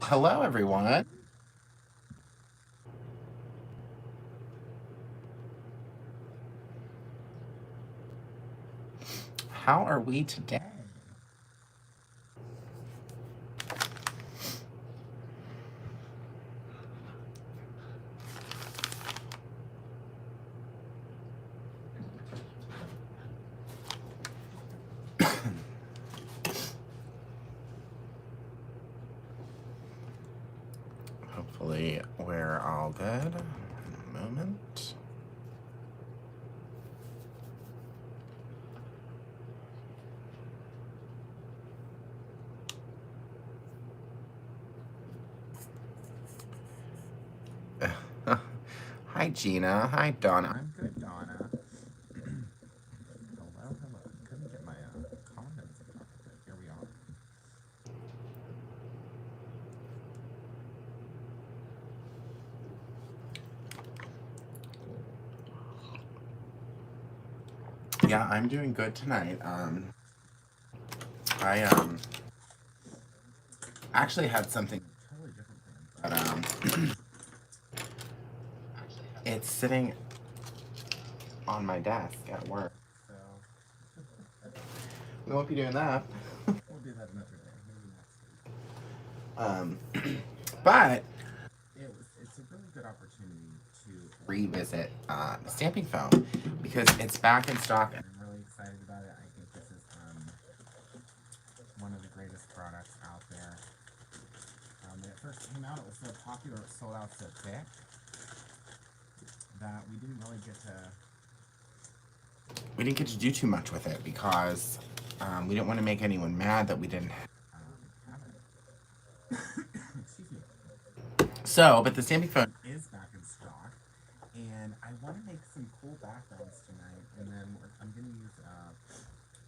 Hello, everyone. How are we today? Hopefully, we're all good. A moment. Hi, Gina. Hi, Donna. I'm good, Donna. Hello, hello. Couldn't get my comments up, but here we are. Yeah, I'm doing good tonight. I actually had something totally different planned, but it's sitting on my desk at work, so we won't be doing that. We'll do that another day, maybe next week. But it's a really good opportunity to revisit the stamping foam because it's back in stock and I'm really excited about it. I think this is one of the greatest products out there. When it first came out, it was so popular, it sold out so quick that we didn't get to do too much with it because we didn't want to make anyone mad that we didn't have it. Excuse me. So, but the stamping foam is back in stock, and I want to make some cool backgrounds tonight, and then I'm going to use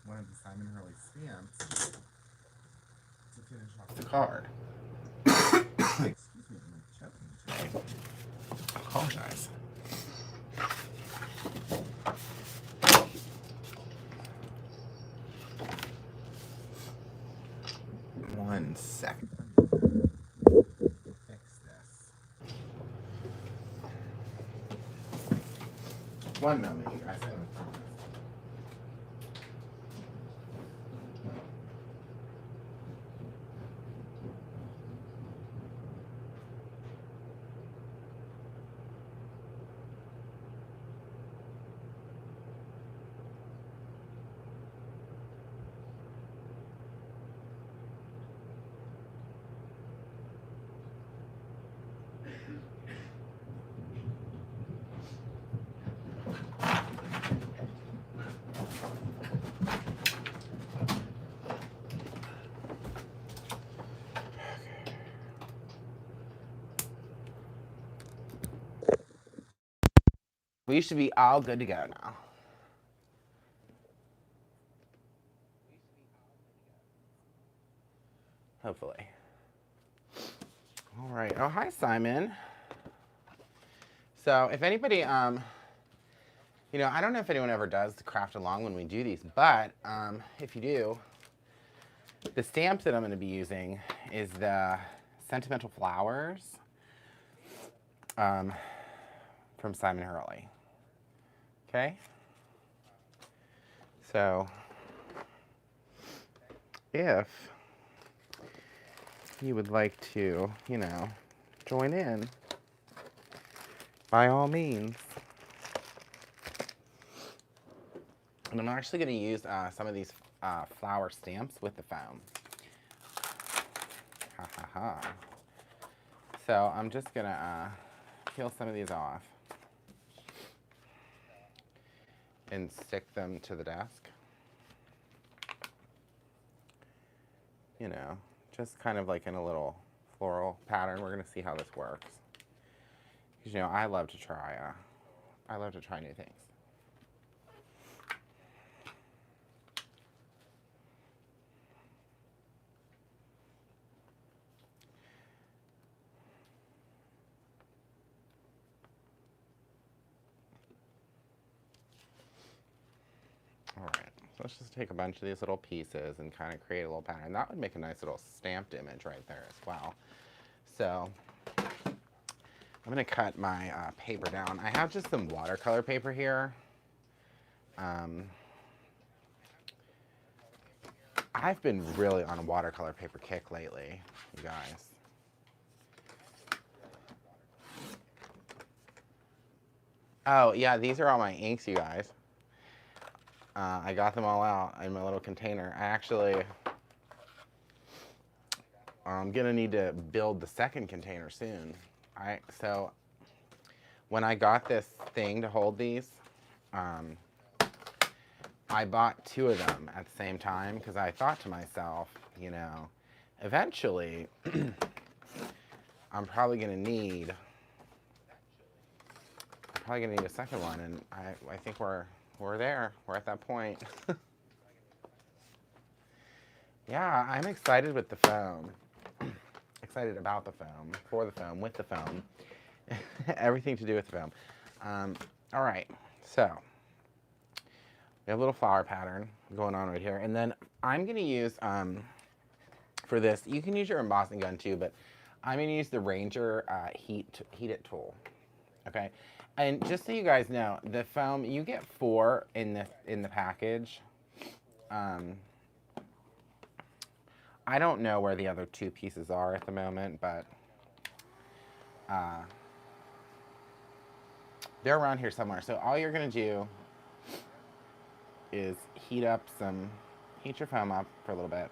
one of the Simon Hurley stamps to finish off the card. Excuse me, I'm choking today. I apologize. One second. Fix this. One moment, you guys. We should be all good to go now. Hopefully. All right. Oh, hi, Simon. So, if anybody, I don't know if anyone ever does the craft along when we do these, but if you do, the stamp that I'm going to be using is the Sentimental Flowers from Simon Hurley. Okay? So, if you would like to, join in, by all means. And I'm actually going to use some of these flower stamps with the foam. Ha ha ha. So I'm just going to peel some of these off and stick them to the desk. Just kind of like in a little floral pattern. We're going to see how this works. Because, I love to try new things. All right, so let's just take a bunch of these little pieces and kind of create a little pattern. That would make a nice little stamped image right there as well. So I'm gonna cut my paper down. I have just some watercolor paper here. I've been really on a watercolor paper kick lately, you guys. Oh, yeah, these are all my inks, you guys. I got them all out in my little container. I'm gonna need to build the second container soon. So when I got this thing to hold these, I bought 2 of them at the same time because I thought to myself, you know, eventually I'm probably gonna need a second one, and I think we're there. We're at that point. Yeah, I'm excited with the foam. Excited about the foam, for the foam, with the foam. Everything to do with the foam. All right, so we have a little flower pattern going on right here. And then I'm going to use, for this, you can use your embossing gun too, but I'm going to use the Ranger Heat It tool. Okay, and just so you guys know, the foam, you get 4 in the package. I don't know where the other 2 pieces are at the moment, but they're around here somewhere. So all you're gonna do is heat your foam up for a little bit.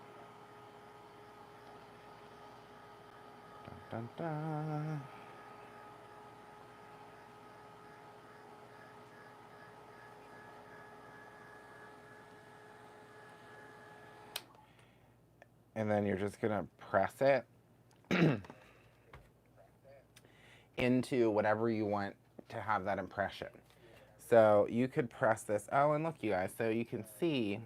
Dun, dun, dun. And then you're just gonna press it into whatever you want to have that impression. So you could press this. Oh, and look, you guys, so you can see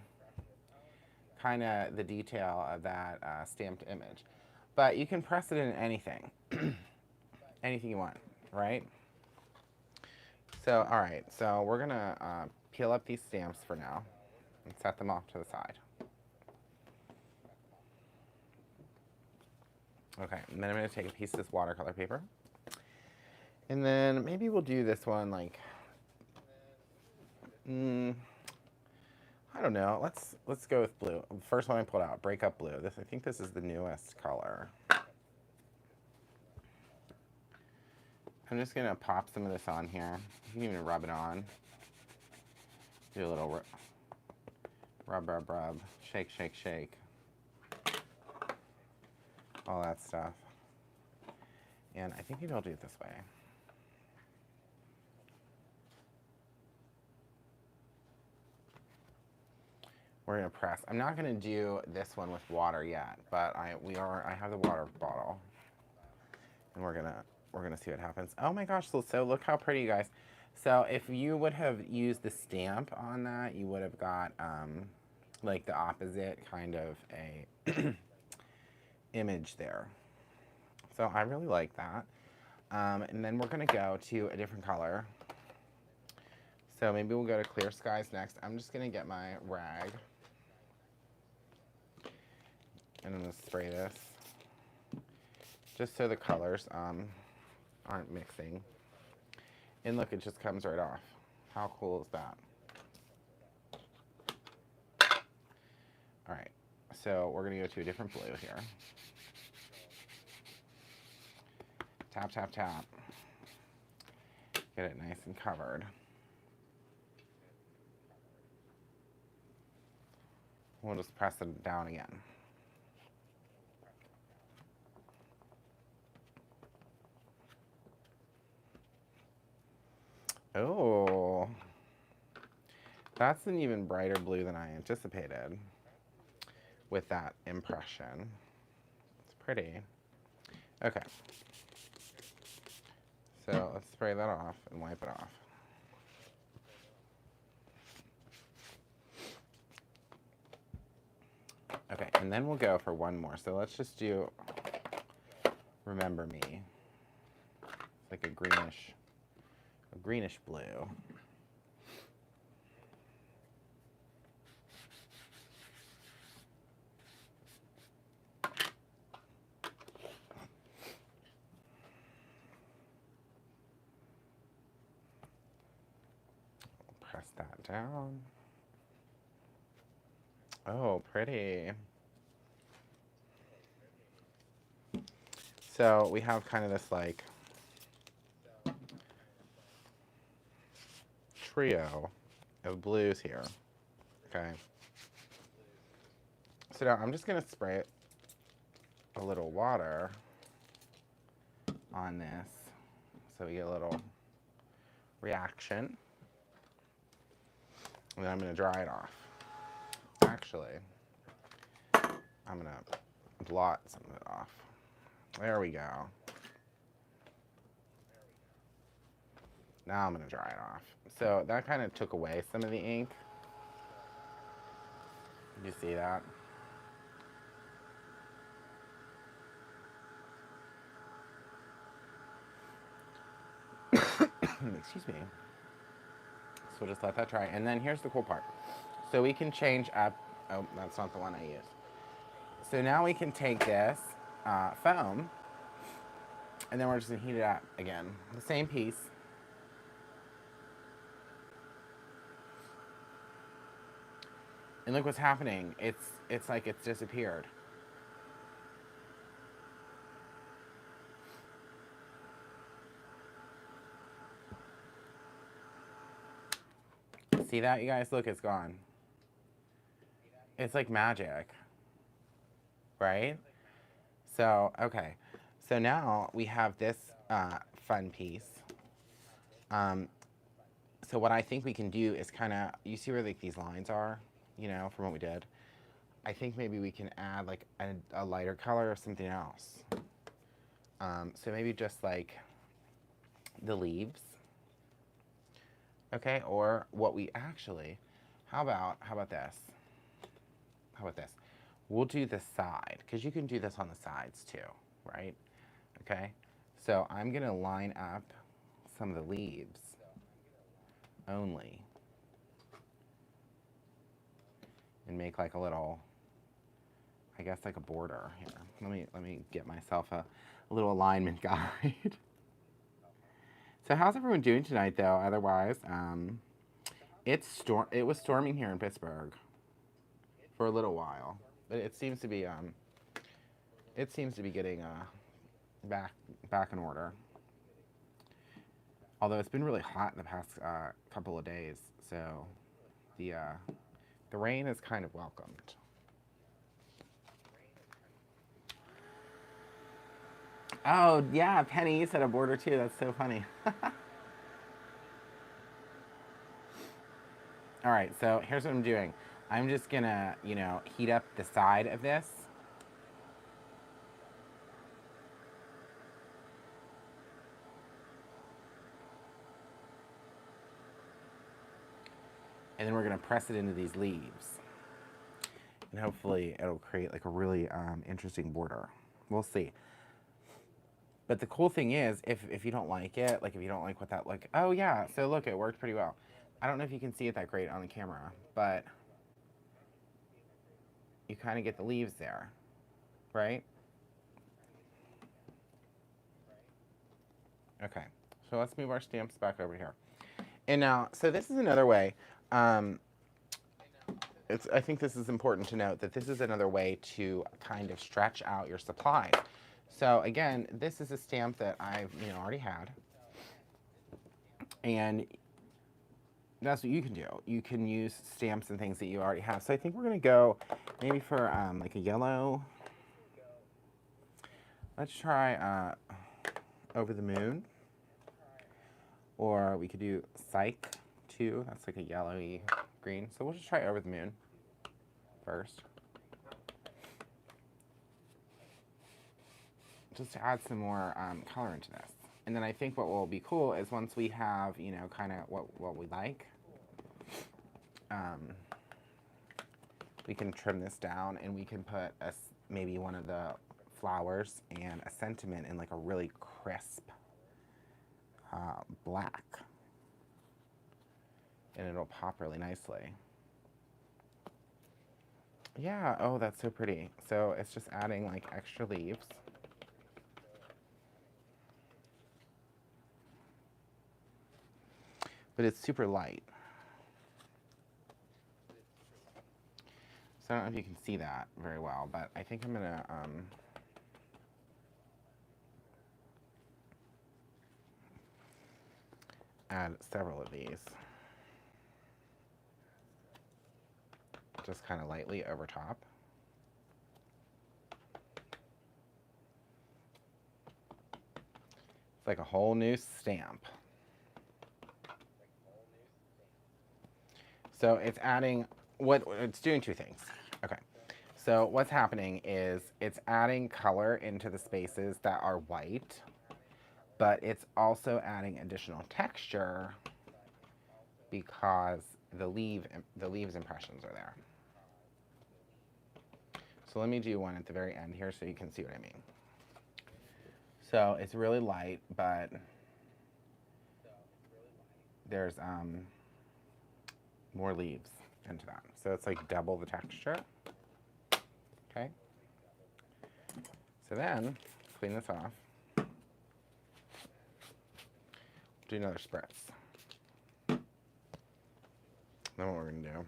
kind of the detail of that stamped image. But you can press it in anything, anything you want, right? So, all right, so we're gonna peel up these stamps for now and set them off to the side. Okay, and then I'm gonna take a piece of this watercolor paper. And then maybe we'll do this one like, I don't know. Let's go with blue. The first one I pulled out, Breakup Blue. I think this is the newest color. I'm just gonna pop some of this on here. You can even rub it on. Do a little rub, shake, shake, shake. All that stuff. And I think maybe I'll do it this way. We're gonna press. I'm not gonna do this one with water yet, but I have the water bottle, and we're gonna see what happens. Oh my gosh! So look how pretty, you guys. So if you would have used the stamp on that, you would have got like the opposite kind of a image there. So I really like that. And then we're gonna go to a different color. So maybe we'll go to Clear Skies next. I'm just gonna get my rag. And I'm gonna spray this just so the colors aren't mixing. And look, it just comes right off. How cool is that? All right, so we're gonna go to a different blue here. Tap, tap, tap. Get it nice and covered. We'll just press it down again. Oh, that's an even brighter blue than I anticipated with that impression. It's pretty. Okay. So let's spray that off and wipe it off. Okay, and then we'll go for one more. So let's just do Remember Me. It's like a greenish blue. that down. Oh, pretty. So we have kind of this like trio of blues here. Okay. So now I'm just gonna spray it a little water on this so we get a little reaction. And then I'm gonna dry it off. Actually, I'm gonna blot some of it off. There we go. Now I'm gonna dry it off. So that kind of took away some of the ink. You see that? Excuse me. So we'll just let that dry. And then here's the cool part. So we can change up, oh, that's not the one I used. So now we can take this foam, and then we're just gonna heat it up again. The same piece. And look what's happening. It's like it's disappeared. See that, you guys? Look, it's gone. It's like magic, right? So, okay. So now we have this fun piece. So what I think we can do is kind of, you see where like these lines are, you know, from what we did? I think maybe we can add like a lighter color or something else. So maybe just like the leaves. Okay, or what we actually, how about this? How about this? We'll do the side, because you can do this on the sides too, right? Okay, so I'm gonna line up some of the leaves only and make like a little, I guess like a border here. Let me get myself a little alignment guide. So how's everyone doing tonight though? Otherwise, it was storming here in Pittsburgh for a little while, but it seems to be getting back in order. Although it's been really hot in the past couple of days, so the rain is kind of welcomed. Oh yeah, Penny, you said a border too. That's so funny. All right, so here's what I'm doing. I'm just gonna, you know, heat up the side of this. And then we're gonna press it into these leaves. And hopefully it'll create like a really interesting border. We'll see. But the cool thing is, if you don't like it, like if you don't like what that, like, oh yeah, so look, it worked pretty well. I don't know if you can see it that great on the camera, but you kind of get the leaves there, right? Okay, so let's move our stamps back over here. And now, so this is another way, I think this is important to note that this is another way to kind of stretch out your supplies. So again, this is a stamp that I've, you know, already had. And that's what you can do. You can use stamps and things that you already have. So I think we're gonna go maybe for like a yellow. Let's try Over the Moon. Or we could do Psych too. That's like a yellowy green. So we'll just try Over the Moon first. Just to add some more color into this. And then I think what will be cool is once we have, you know, kind of what we like, we can trim this down and we can put maybe one of the flowers and a sentiment in like a really crisp black. And it'll pop really nicely. Yeah, oh, that's so pretty. So it's just adding like extra leaves. But it's super light. So I don't know if you can see that very well, but I think I'm gonna add several of these. Just kind of lightly over top. It's like a whole new stamp. So it's adding, it's doing two things. Okay. So what's happening is it's adding color into the spaces that are white, but it's also adding additional texture because the leaves impressions are there. So let me do one at the very end here so you can see what I mean. So it's really light, but there's more leaves into that. So it's like double the texture. Okay. So then, clean this off. Do another spritz. Then what we're gonna do,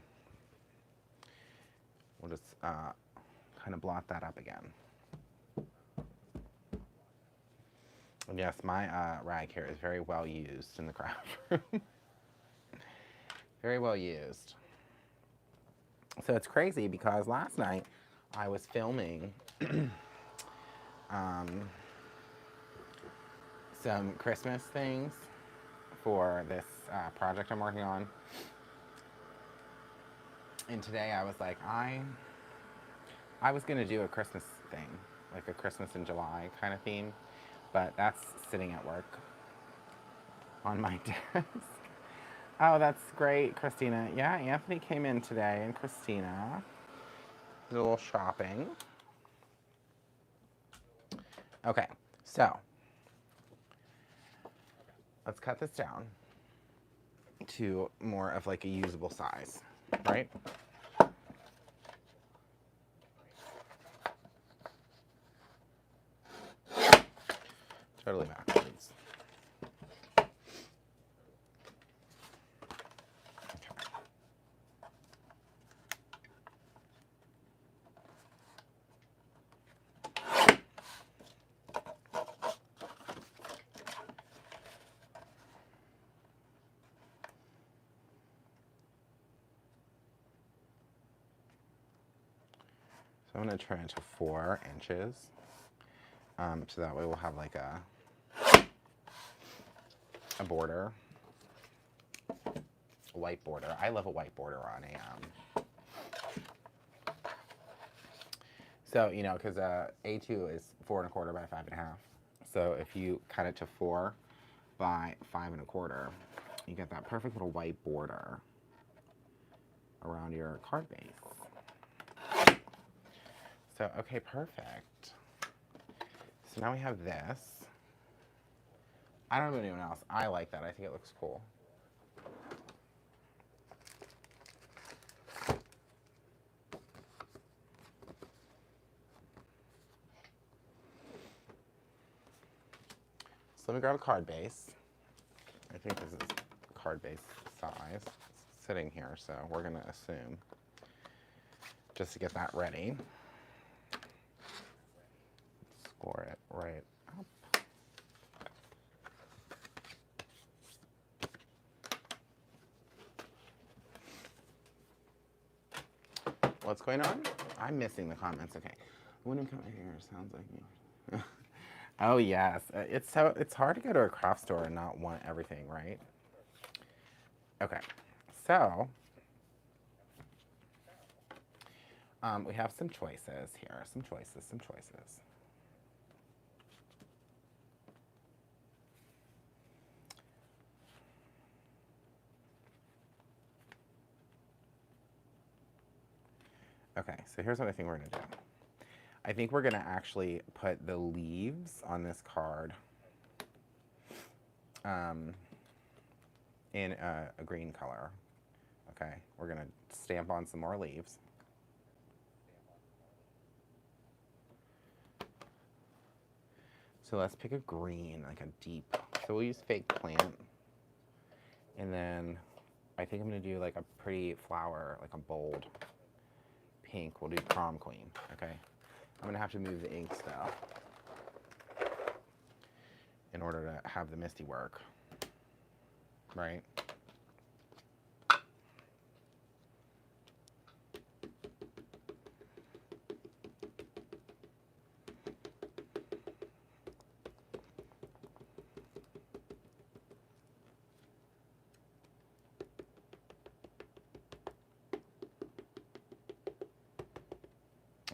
we'll just kind of blot that up again. And yes, my rag here is very well used in the craft room. Very well used. So it's crazy because last night I was filming some Christmas things for this project I'm working on. And today I was like, I was gonna do a Christmas thing, like a Christmas in July kind of theme, but that's sitting at work on my desk. Oh, that's great, Christina. Yeah, Anthony came in today, and Christina did a little shopping. Okay, so let's cut this down to more of like a usable size, right? Totally backwards. So I'm going to turn it to 4 inches. So that way we'll have like a border, a white border. I love a white border on a, so, you know, because A2 is 4 1/4 by 5 1/2. So if you cut it to 4 by 5 1/4, you get that perfect little white border around your card base. So, okay, perfect. So now we have this. I don't know about anyone else. I like that. I think it looks cool. So let me grab a card base. I think this is card base size. It's sitting here, so we're going to assume just to get that ready. Score it right up. What's going on? I'm missing the comments. Okay. Wouldn't come here. Sounds like me. Oh yes. It's hard to go to a craft store and not want everything, right? Okay. So we have some choices here. Some choices. Okay, so here's what I think we're gonna do. I think we're gonna actually put the leaves on this card in a green color. Okay, we're gonna stamp on some more leaves. So let's pick a green, like a deep. So we'll use fake plant. And then I think I'm gonna do like a pretty flower, like a bold pink. We'll do Prom Queen, okay? I'm gonna have to move the inks though in order to have the Misty work, right?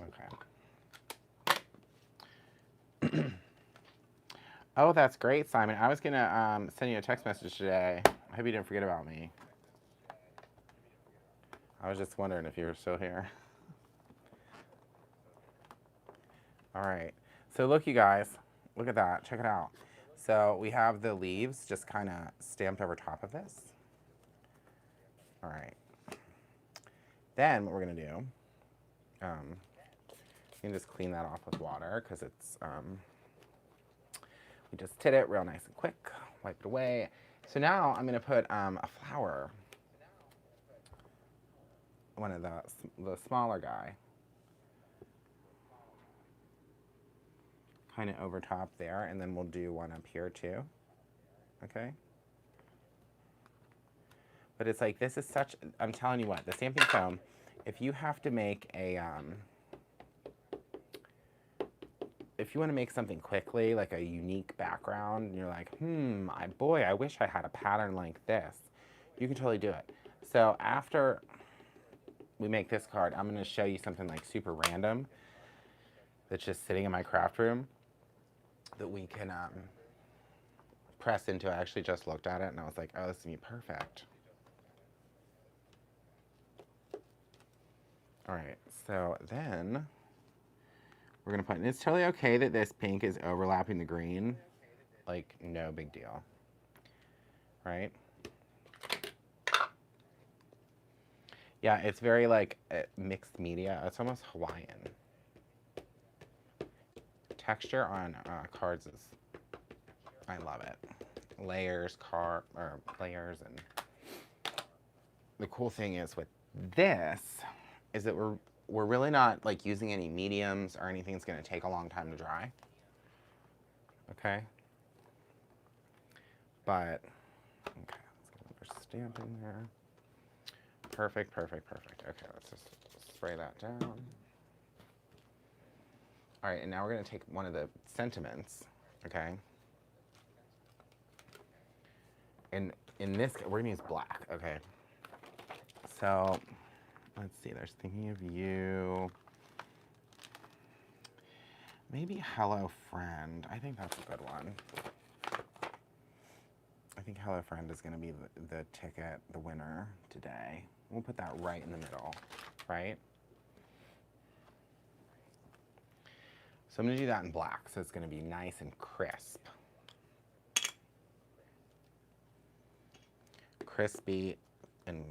Okay. Oh, that's great, Simon. I was gonna send you a text message today. I hope you didn't forget about me. I was just wondering if you were still here. All right. So look, you guys. Look at that. Check it out. So we have the leaves just kind of stamped over top of this. All right. Then what we're going to do, you can just clean that off with water because it's, we just did it real nice and quick. Wipe it away. So now I'm going to put a flower, one of the smaller guy, kind of over top there, and then we'll do one up here too. Okay? But it's like, this is such, I'm telling you what, the stamping foam, if you have to make a, if you want to make something quickly, like a unique background, and you're like, boy, I wish I had a pattern like this, you can totally do it. So after we make this card, I'm going to show you something like super random that's just sitting in my craft room that we can press into. I actually just looked at it and I was like, oh, this is going to be perfect. All right, so then we're going to put, and it's totally okay that this pink is overlapping the green. Like, no big deal. Right? Yeah, it's very like mixed media. It's almost Hawaiian. Texture on cards is, I love it. Layers, layers, and the cool thing is with this is that we're really not like using any mediums or anything that's going to take a long time to dry. Okay. But okay, let's get another stamp in there. Perfect, perfect, perfect. Okay, let's just spray that down. All right, and now we're going to take one of the sentiments, okay? And in this, we're going to use black, okay? So, let's see, there's Thinking of You. Maybe Hello Friend. I think that's a good one. I think Hello Friend is going to be the ticket, the winner today. We'll put that right in the middle, right? So I'm going to do that in black, so it's going to be nice and crisp. Crispy and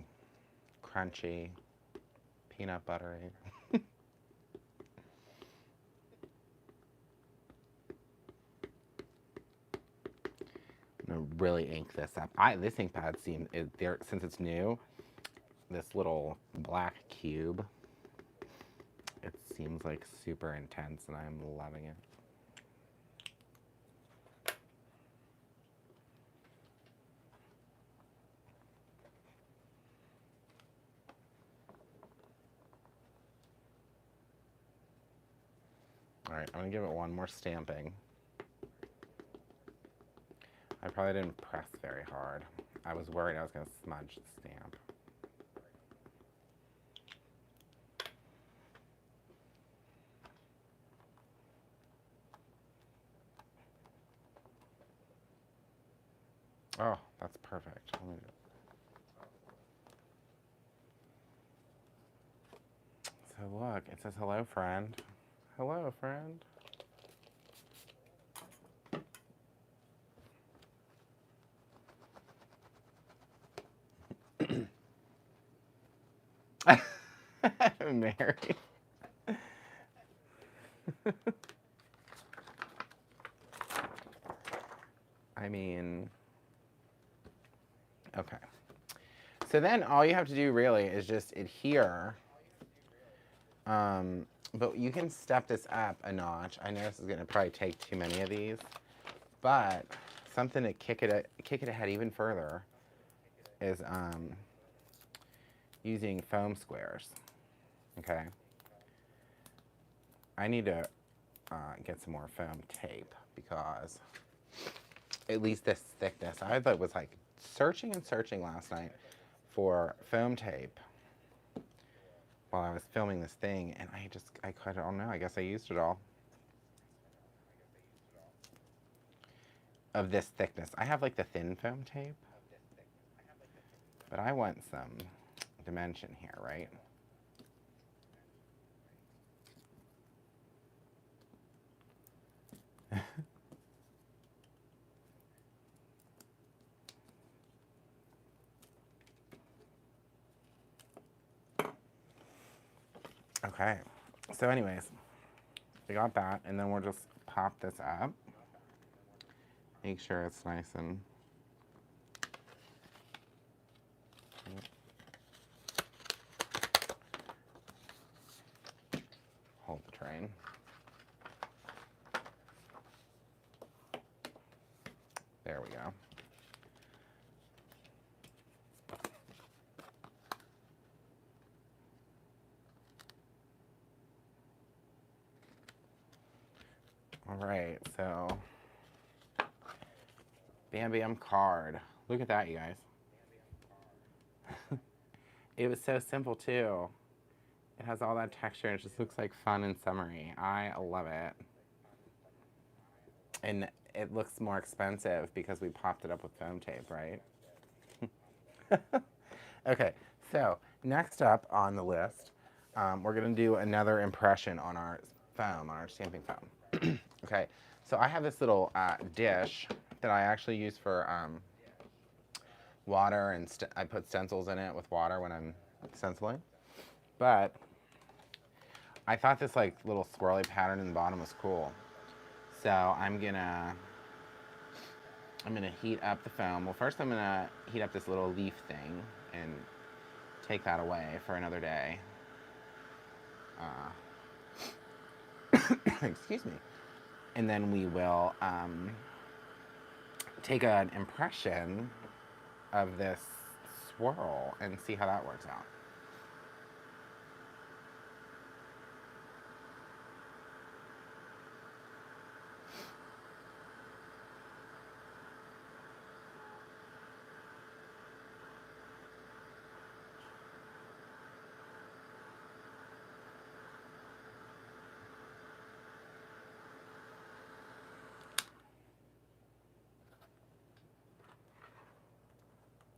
crunchy, peanut buttery. I'm going to really ink this up. This ink pad seems, since it's new, this little black cube, it seems like super intense and I'm loving it. All right, I'm gonna give it one more stamping. I probably didn't press very hard. I was worried I was gonna smudge the stamp. Oh, that's perfect. Let me do it. So look, it says hello, friend. Hello, friend. Mary. I mean, okay. So then all you have to do really is just adhere But you can step this up a notch. I know this is going to probably take too many of these, but something to kick it ahead even further is using foam squares. Okay. I need to get some more foam tape because at least this thickness. I was like searching and searching last night for foam tape while I was filming this thing, and I don't know. I guess I used it all. Of this thickness. I have like the thin foam tape, but I want some dimension here, right? Okay, so anyways, we got that, and then we'll just pop this up. Make sure it's nice and hold the train. There we go. All right, so Bam Bam card. Look at that, you guys. It was so simple too. It has all that texture and it just looks like fun and summery. I love it. And it looks more expensive because we popped it up with foam tape, right? Okay, so next up on the list, we're gonna do another impression on our foam, on our stamping foam. Okay, so I have this little dish that I actually use for water, and I put stencils in it with water when I'm stenciling. But I thought this like little swirly pattern in the bottom was cool. So I'm gonna heat up the foam. Well, first I'm gonna heat up this little leaf thing and take that away for another day. Excuse me. And then we will take an impression of this swirl and see how that works out.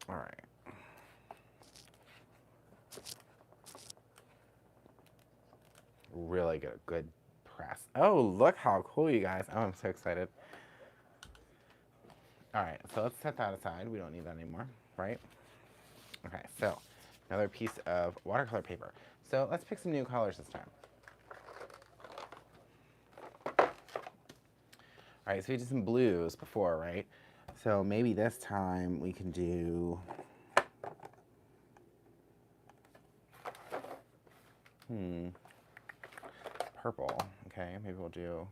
All right. Really good press. Oh, look how cool, you guys. Oh, I'm so excited. All right, so let's set that aside. We don't need that anymore, right? Okay, so another piece of watercolor paper. So let's pick some new colors this time. All right, so we did some blues before, right? So maybe this time we can do purple. Okay, maybe we'll do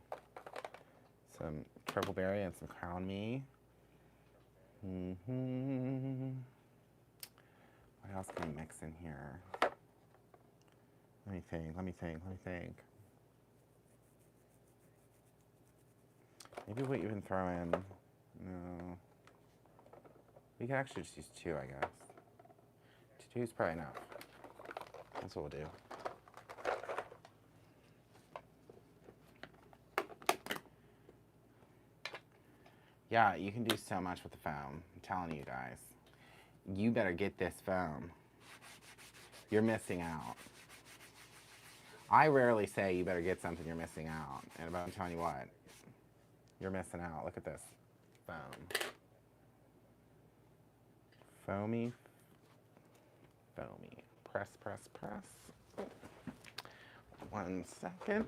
some triple berry and some crown me. What else can we mix in here? Let me think. Maybe we'll even throw in, no. We can actually just use two, I guess. Two is probably enough. That's what we'll do. Yeah, you can do so much with the foam. I'm telling you guys. You better get this foam. You're missing out. I rarely say you better get something you're missing out. And I'm telling you what, you're missing out. Look at this foam. Foamy. Press. 1 second.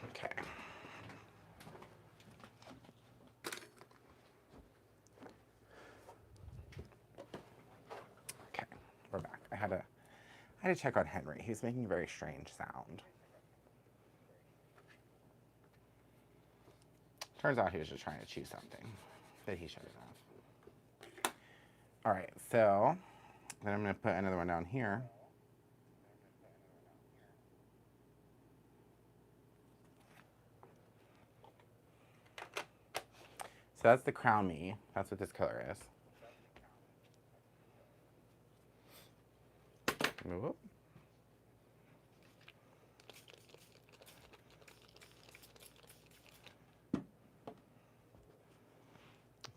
Okay. had to check on Henry. He was making a very strange sound. Turns out he was just trying to chew something that he shouldn't have. All right, so then I'm going to put another one down here. So that's the Crown Me. That's what this color is. Whoop.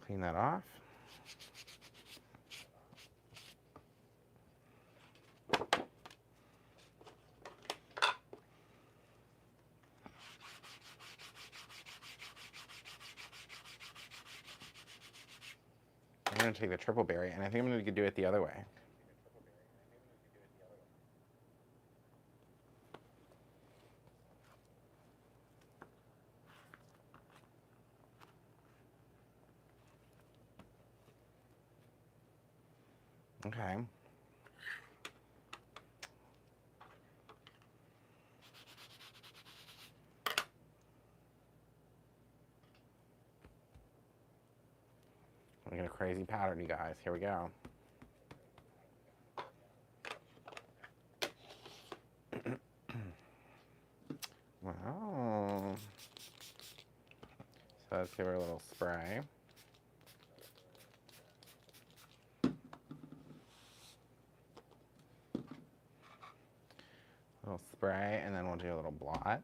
Clean that off. I'm going to take the triple berry, and I think I'm going to do it the other way. Okay. We got a crazy pattern, you guys. Here we go. Wow. So let's give her a little spray. A little spray, and then we'll do a little blot.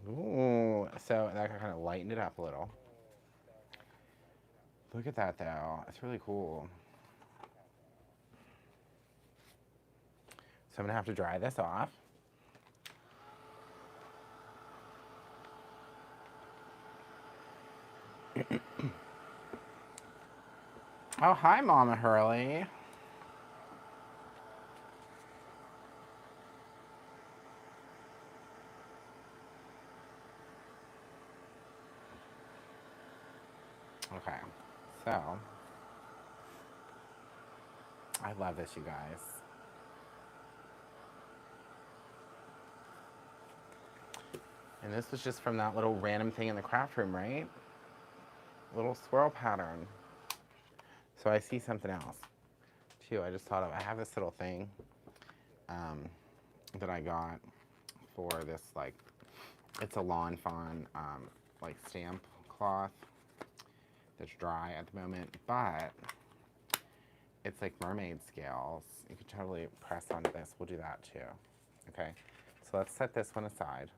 Ooh, so that kind of lightened it up a little. Look at that, though. It's really cool. So I'm going to have to dry this off. Oh, hi, Mama Hurley. Okay, so I love this, you guys. And this was just from that little random thing in the craft room, right? Little swirl pattern. So I see something else, too. I just thought of, I have this little thing that I got for this, like, it's a Lawn Fawn, like, stamp cloth that's dry at the moment, but it's like mermaid scales. You could totally press onto this. We'll do that, too. Okay, so let's set this one aside,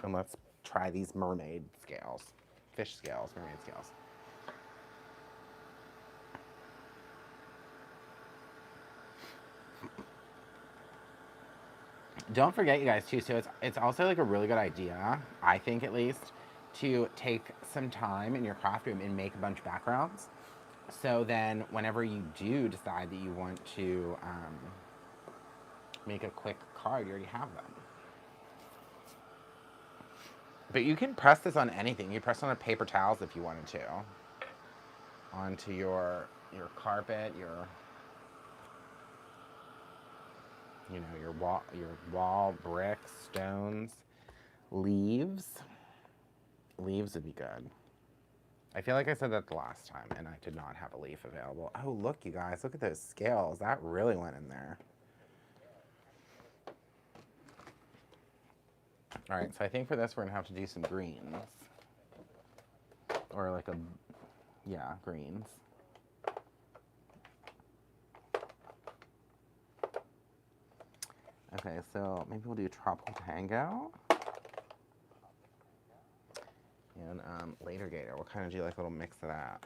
and let's try these mermaid scales. Fish scales, mermaid scales. Don't forget, you guys, too, so it's also like a really good idea, I think at least, to take some time in your craft room and make a bunch of backgrounds. So then whenever you do decide that you want to make a quick card, you already have them. But you can press this on anything. You press on paper towels if you wanted to. Onto your carpet, your wall, bricks, stones, leaves. Leaves would be good. I feel like I said that the last time, and I did not have a leaf available. Oh, look, you guys, look at those scales. That really went in there. All right, so I think for this, we're gonna have to do some greens. Or like yeah, greens. Okay, so maybe we'll do Tropical Tango. And Later Gator, we'll kind of do like a little mix of that.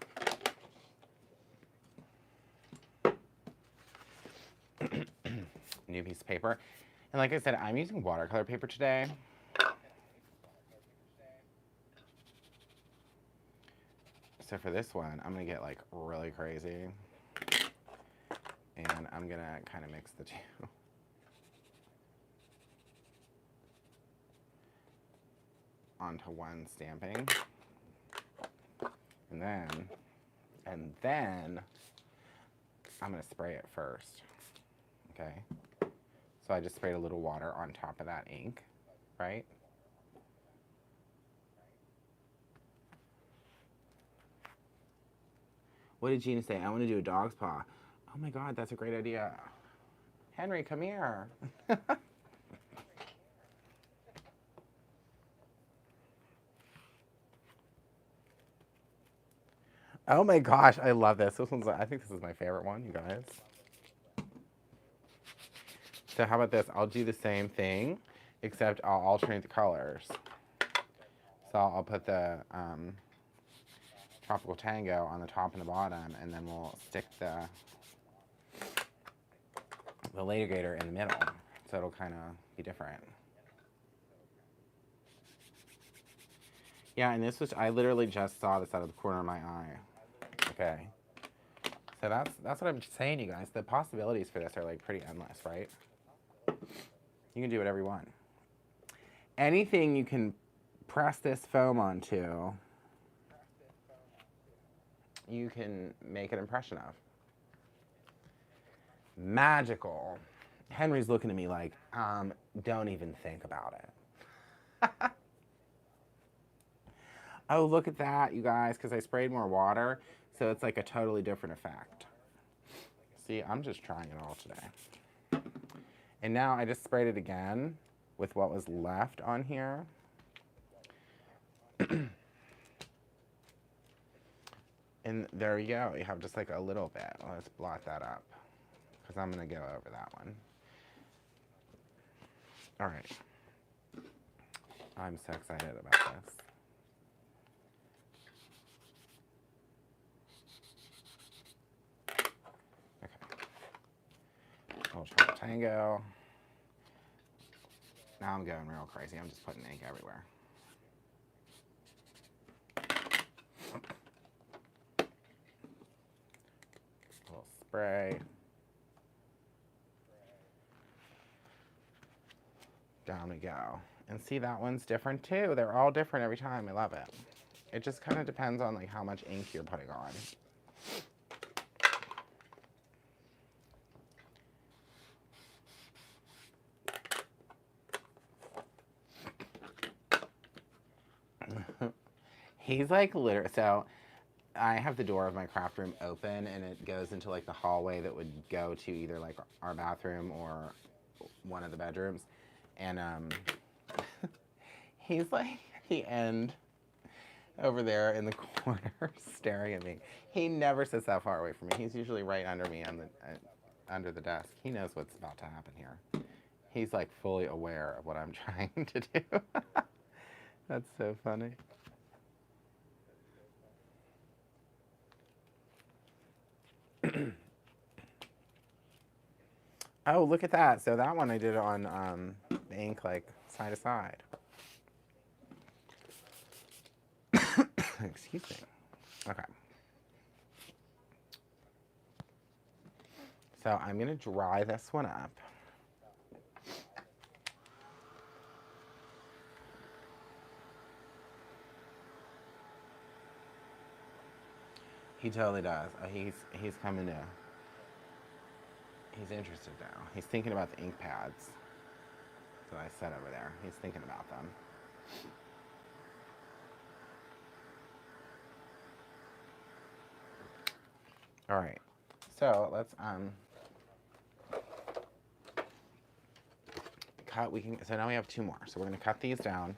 New piece of paper. And like I said, I'm using watercolor paper today. So for this one, I'm gonna get like really crazy. And I'm gonna kind of mix the two. Onto one stamping. And then I'm going to spray it first. Okay. So I just sprayed a little water on top of that ink, right? What did Gina say? I want to do a dog's paw. Oh my God, that's a great idea. Henry, come here. Oh my gosh, I love this. I think this is my favorite one, you guys. So how about this? I'll do the same thing, except I'll alternate the colors. So I'll put the Tropical Tango on the top and the bottom, and then we'll stick the Litigator in the middle, so it'll kind of be different. Yeah, and this was, I literally just saw this out of the corner of my eye. Okay. So that's what I'm saying, you guys. The possibilities for this are like pretty endless, right? You can do whatever you want. Anything you can press this foam onto, you can make an impression of. Magical. Henry's looking at me like, don't even think about it. Oh, look at that, you guys, because I sprayed more water, so it's like a totally different effect. See, I'm just trying it all today. And now I just sprayed it again with what was left on here. And there you go. You have just like a little bit. Let's blot that up because I'm going to go over that one. All right. I'm so excited about this. Okay. Little Tropical Tango. Now I'm going real crazy. I'm just putting ink everywhere. A little spray. Down we go. And see, that one's different too. They're all different every time. I love it. It just kind of depends on like how much ink you're putting on. He's like literally, so I have the door of my craft room open and it goes into like the hallway that would go to either like our bathroom or one of the bedrooms. And he's like at the end over there in the corner staring at me. He never sits that far away from me. He's usually right under me on the, under the desk. He knows what's about to happen here. He's like fully aware of what I'm trying to do. That's so funny. Oh, look at that. So that one I did on the ink like side to side. Excuse me. Okay. So I'm going to dry this one up. He totally does. He's coming to. He's interested now. He's thinking about the ink pads that I set over there. He's thinking about them. All right. So let's cut. So now we have two more. So we're going to cut these down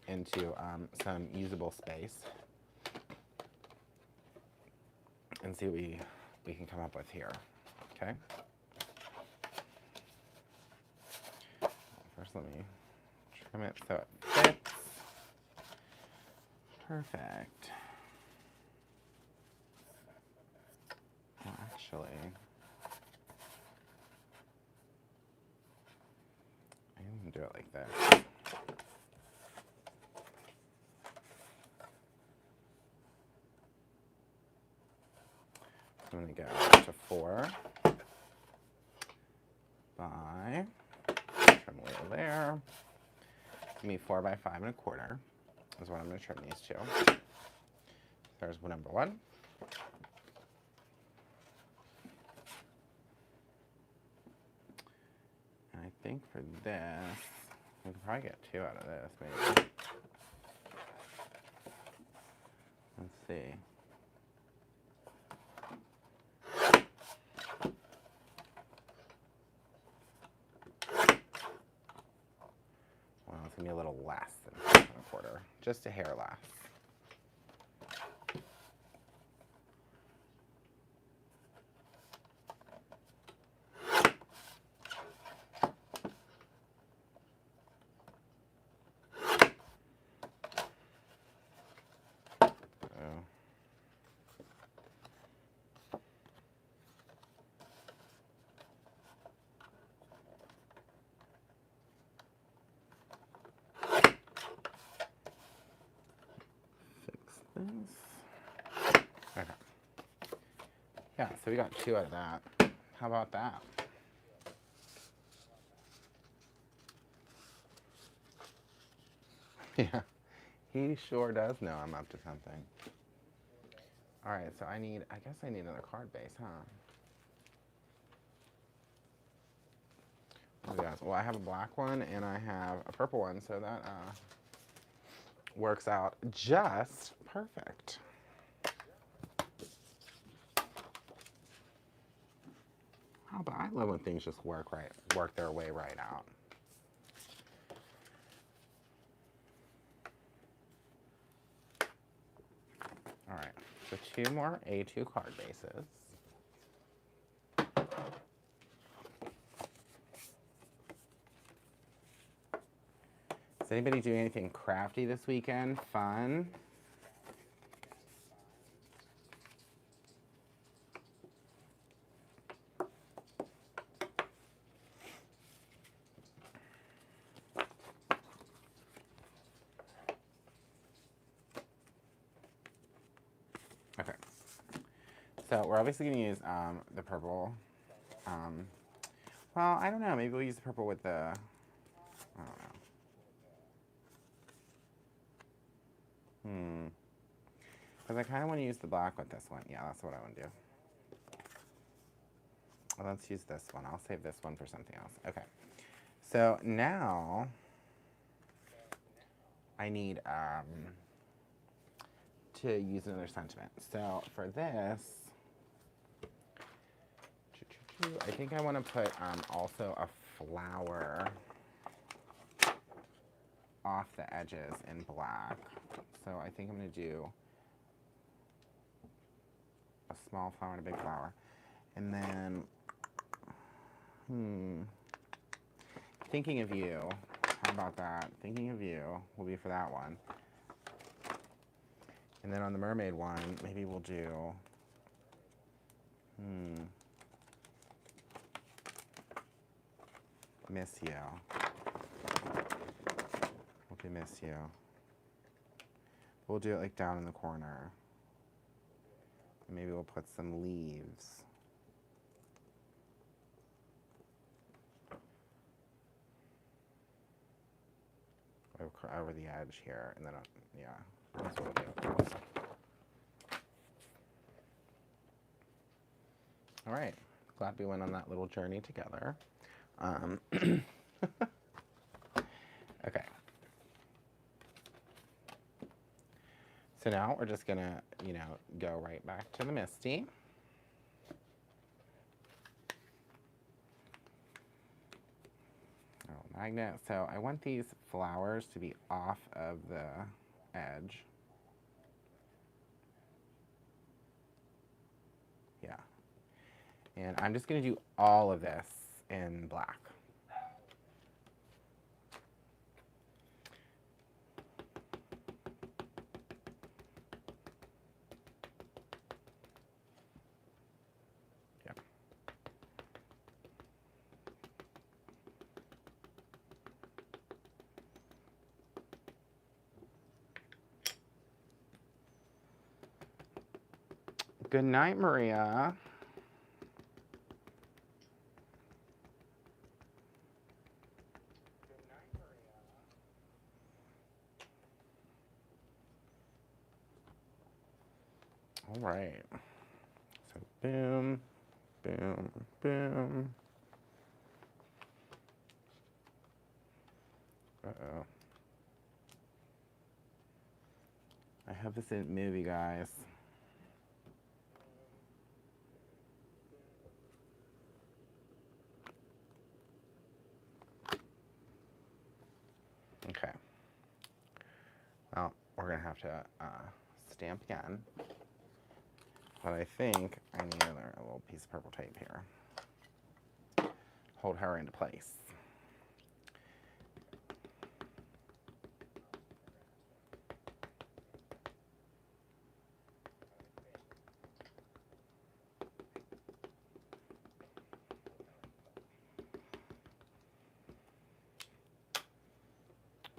into some usable space and see what we can come up with here. Okay. First, let me trim it so it fits. Perfect. Well, actually, I'm gonna do it like this. I'm gonna go to 4 by, trim a little there. Give me 4 by 5 1/4 is what I'm gonna trim these to. There's number one. And I think for this, we could probably get 2 out of this, maybe. Let's see. Well, it's gonna be a little less than 7.25, just a hair less. Okay. Yeah, so we got 2 out of that. How about that? Yeah, he sure does know I'm up to something. All right, so I guess I need another card base, huh? Well, I have a black one and I have a purple one, so that works out just perfect. Oh, but I love when things just work their way right out. All right, so 2 more A2 card bases. Is anybody doing anything crafty this weekend? Fun? Okay. So we're obviously going to use the purple. Well, I don't know. Maybe we'll use the purple with the... I don't know. Because I kind of want to use the black with this one. Yeah, that's what I want to do. Well, let's use this one. I'll save this one for something else. Okay. So now I need to use another sentiment. So for this, I think I want to put also a flower off the edges in black. So I think I'm going to do a small flower and a big flower. And then, thinking of you. How about that? Thinking of you will be for that one. And then on the mermaid one, maybe we'll do, miss you. We'll do miss you. We'll do it like down in the corner. And maybe we'll put some leaves. Over the edge here, and then, yeah, that's what we'll do. All right, glad we went on that little journey together. Okay. So now we're just gonna, go right back to the Misty. Oh, magnet. So I want these flowers to be off of the edge. Yeah. And I'm just gonna do all of this in black. Good night, Maria. All right. So boom, boom, boom. Uh-oh. I hope this didn't move, you guys. Okay. Well, we're gonna have to stamp again. But I think I need a little piece of purple tape here. Hold her into place.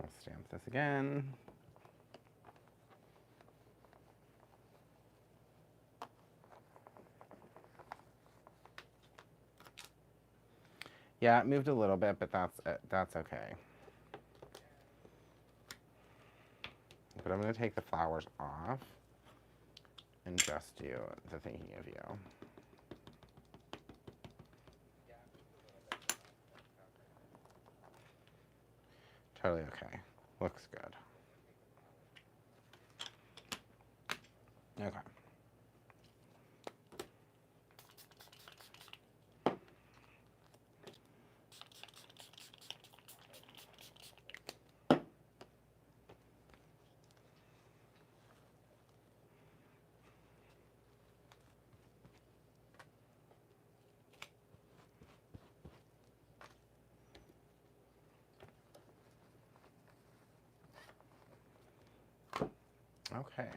I'll stamp this again. Yeah, it moved a little bit, but that's okay. But I'm going to take the flowers off and just do the thinking of you. Totally okay. Looks good. Okay. Okay.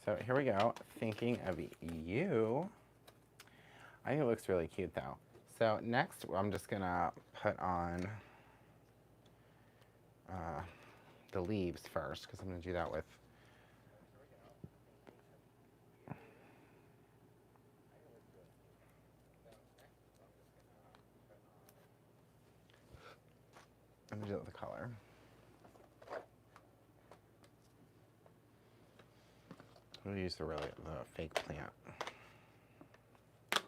So here we go. Thinking of you. I think it looks really cute though. So next I'm just gonna put on the leaves first because I'm gonna do that with I'm gonna do it with the color. I'm gonna use the fake plant. So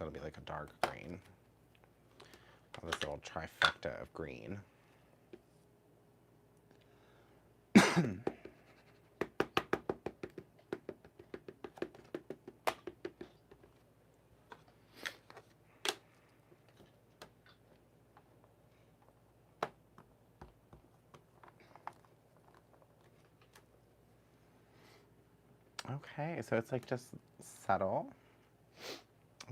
it'll be like a dark green. Oh, this little trifecta of green. Okay, so it's like just subtle.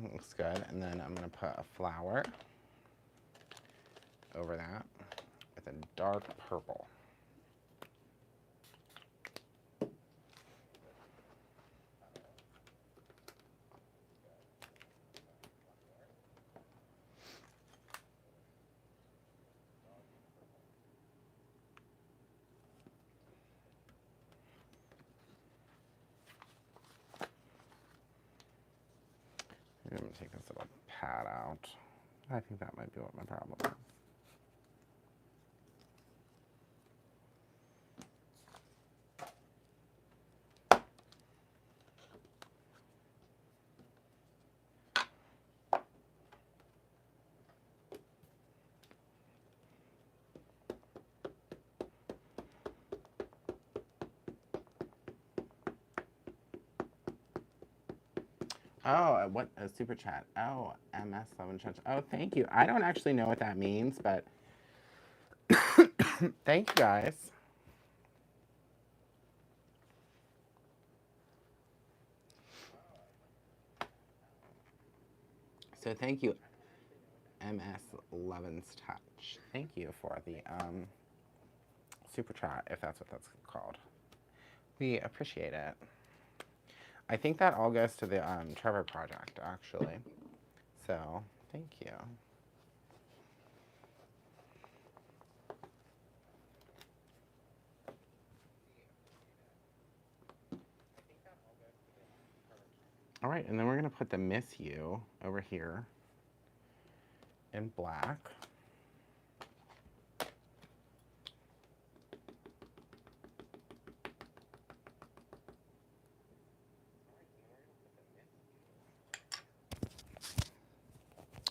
It looks good. And then I'm gonna put a flower over that with a dark purple. I'm gonna take this little pad out. I think that might be what my problem is. Oh, what a super chat. Oh, MS11 chat. Oh, thank you. I don't actually know what that means, but thank you guys. So thank you, MS11's touch. Thank you for the super chat, if that's what that's called. We appreciate it. I think that all goes to the Trevor Project, actually. So, thank you. All right, and then we're going to put the Miss You over here in black.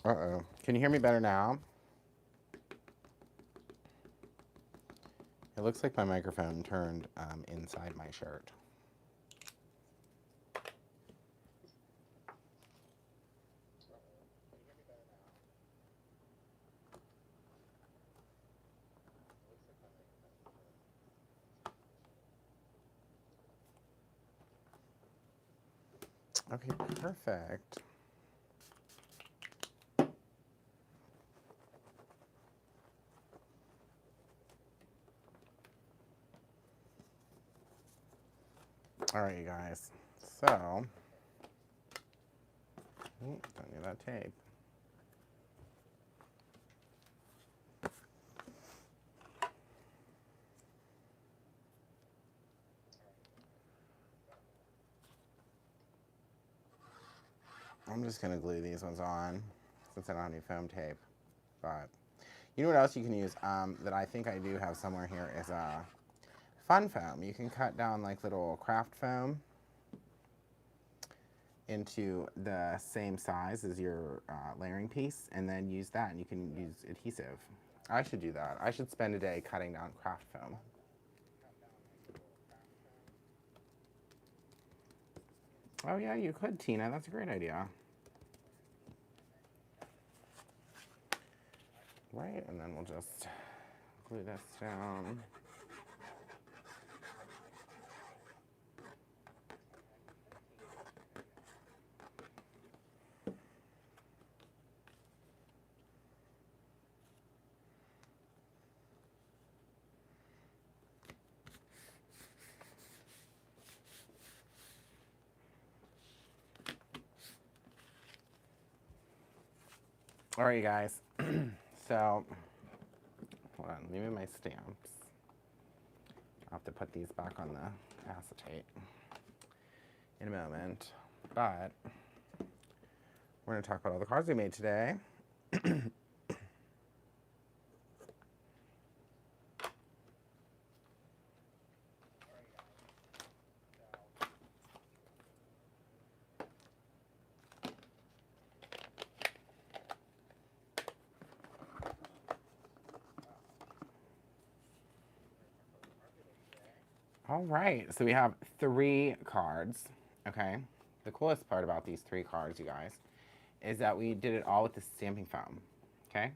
Uh-oh. Can you hear me better now? It looks like my microphone turned inside my shirt. Okay, perfect. All right, you guys. So, don't need that tape. I'm just gonna glue these ones on since I don't have any foam tape. But you know what else you can use that I think I do have somewhere here is fun foam. You can cut down like little craft foam into the same size as your layering piece and then use that, and you can use adhesive. I should do that. I should spend a day cutting down craft foam. Oh yeah, you could, Tina. That's a great idea. Right, and then we'll just glue this down. All right, you guys. So, hold on, let me move my stamps. I'll have to put these back on the acetate in a moment. But we're going to talk about all the cards we made today. All right, so we have 3 cards, okay? The coolest part about these 3 cards, you guys, is that we did it all with the stamping foam, okay?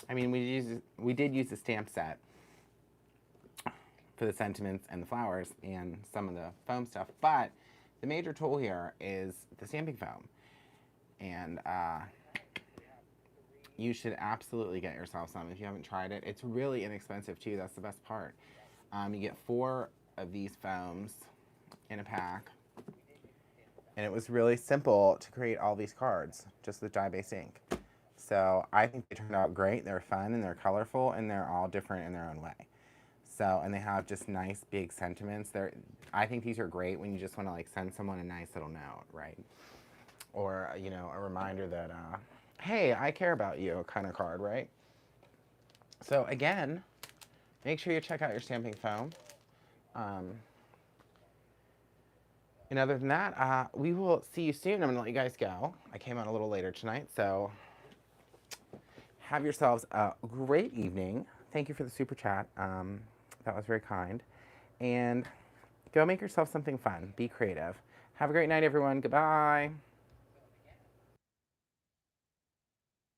I mean, we did use the stamp set for the sentiments and the flowers and some of the foam stuff, but the major tool here is the stamping foam. And you should absolutely get yourself some if you haven't tried it. It's really inexpensive too, that's the best part. You get 4 of these foams in a pack. And it was really simple to create all these cards just with dye-based ink. So I think they turned out great. They're fun and they're colorful and they're all different in their own way. So, and they have just nice big sentiments. I think these are great when you just want to like send someone a nice little note, right? Or, you know, a reminder that, hey, I care about you kind of card, right? So again, make sure you check out your stamping foam. And other than that, we will see you soon. I'm going to let you guys go. I came on a little later tonight, so have yourselves a great evening. Thank you for the super chat. That was very kind. And go make yourself something fun. Be creative. Have a great night, everyone. Goodbye.